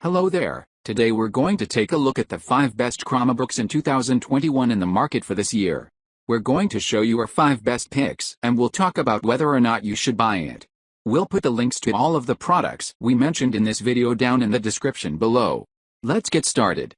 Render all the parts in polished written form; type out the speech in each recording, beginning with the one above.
Hello there, today we're going to take a look at the 5 best Chromebooks in 2021 in the market for this year. We're going to show you our 5 best picks and we'll talk about whether or not you should buy it. We'll put the links to all of the products we mentioned in this video down in the description below. Let's get started.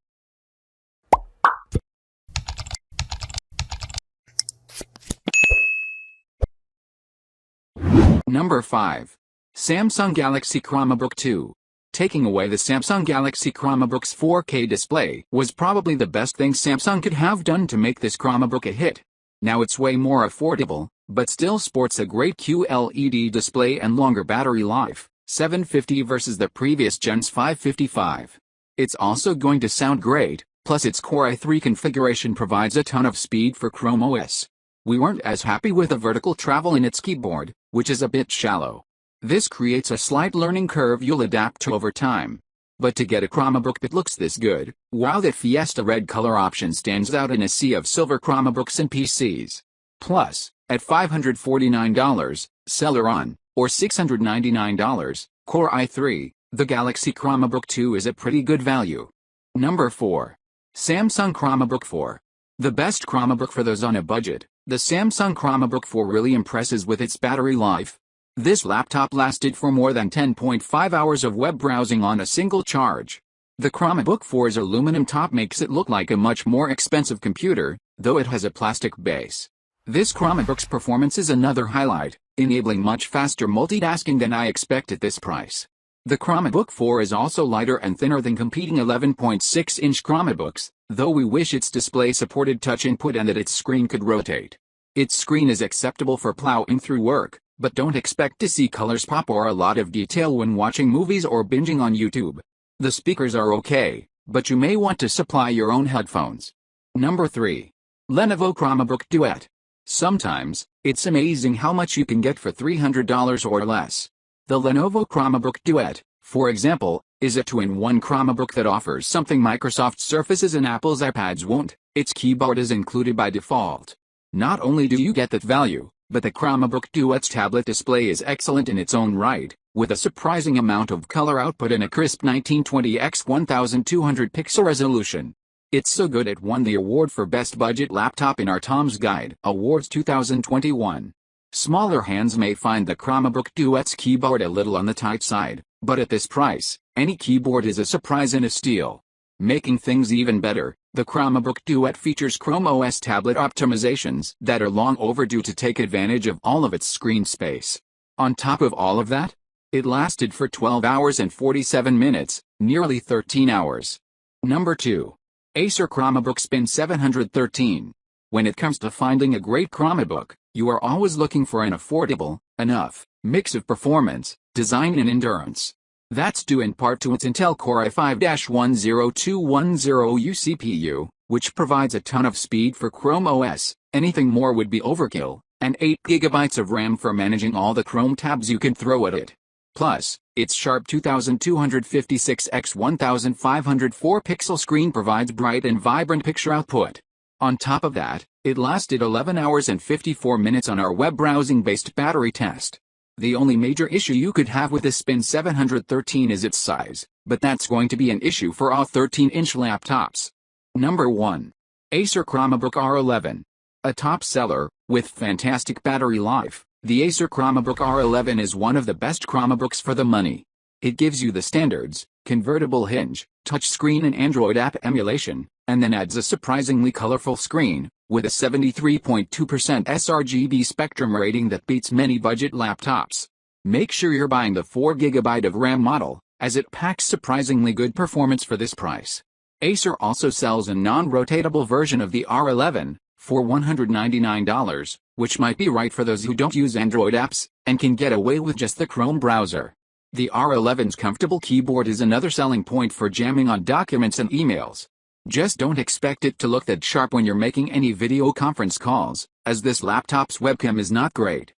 Number 5. Samsung Galaxy Chromebook 2. Taking away the Samsung Galaxy Chromebook's 4K display was probably the best thing Samsung could have done to make this Chromebook a hit. Now it's way more affordable, but still sports a great QLED display and longer battery life, 750 versus the previous gen's 555. It's also going to sound great, plus its Core i3 configuration provides a ton of speed for Chrome OS. We weren't as happy with the vertical travel in its keyboard, which is a bit shallow. This creates a slight learning curve you'll adapt to over time. But to get a Chromebook that looks this good, wow, that Fiesta red color option stands out in a sea of silver Chromebooks and PCs. Plus, at $549, Celeron, or $699, Core i3, the Galaxy Chromebook 2 is a pretty good value. Number 4. Samsung Chromebook 4. The best Chromebook for those on a budget, the Samsung Chromebook 4 really impresses with its battery life. This laptop lasted for more than 10.5 hours of web browsing on a single charge. The Chromebook 4's aluminum top makes it look like a much more expensive computer, though it has a plastic base. This Chromebook's performance is another highlight, enabling much faster multitasking than I expect at this price. The Chromebook 4 is also lighter and thinner than competing 11.6-inch Chromebooks, though we wish its display supported touch input and that its screen could rotate. Its screen is acceptable for plowing through work, but don't expect to see colors pop or a lot of detail when watching movies or binging on YouTube. The speakers are okay, but you may want to supply your own headphones. Number 3. Lenovo Chromebook Duet. Sometimes, it's amazing how much you can get for $300 or less. The Lenovo Chromebook Duet, for example, is a 2-in-1 Chromebook that offers something Microsoft Surfaces and Apple's iPads won't. Its keyboard is included by default. Not only do you get that value, but the Chromebook Duet's tablet display is excellent in its own right, with a surprising amount of color output and a crisp 1920 x 1200 pixel resolution. It's so good it won the award for Best Budget Laptop in our Tom's Guide Awards 2021. Smaller hands may find the Chromebook Duet's keyboard a little on the tight side, but at this price, any keyboard is a surprise and a steal. Making things even better, the Chromebook Duet features Chrome OS tablet optimizations that are long overdue to take advantage of all of its screen space. On top of all of that, it lasted for 12 hours and 47 minutes, nearly 13 hours. Number 2. Acer Chromebook Spin 713. When it comes to finding a great Chromebook, you are always looking for an affordable, enough mix of performance, design and endurance. That's due in part to its Intel Core i5-10210U CPU, which provides a ton of speed for Chrome OS, anything more would be overkill, and 8 GB of RAM for managing all the Chrome tabs you can throw at it. Plus, its sharp 2256 x 1504 pixel screen provides bright and vibrant picture output. On top of that, it lasted 11 hours and 54 minutes on our web browsing-based battery test. The only major issue you could have with this Spin 713 is its size, but that's going to be an issue for all 13-inch laptops. Number 1. Acer Chromebook R11. A top seller, with fantastic battery life, the Acer Chromebook R11 is one of the best Chromebooks for the money. It gives you the standards, convertible hinge, touchscreen and Android app emulation, and then adds a surprisingly colorful screen, with a 73.2% sRGB spectrum rating that beats many budget laptops. Make sure you're buying the 4GB of RAM model, as it packs surprisingly good performance for this price. Acer also sells a non-rotatable version of the R11, for $199, which might be right for those who don't use Android apps, and can get away with just the Chrome browser. The R11's comfortable keyboard is another selling point for jamming on documents and emails. Just don't expect it to look that sharp when you're making any video conference calls, as this laptop's webcam is not great.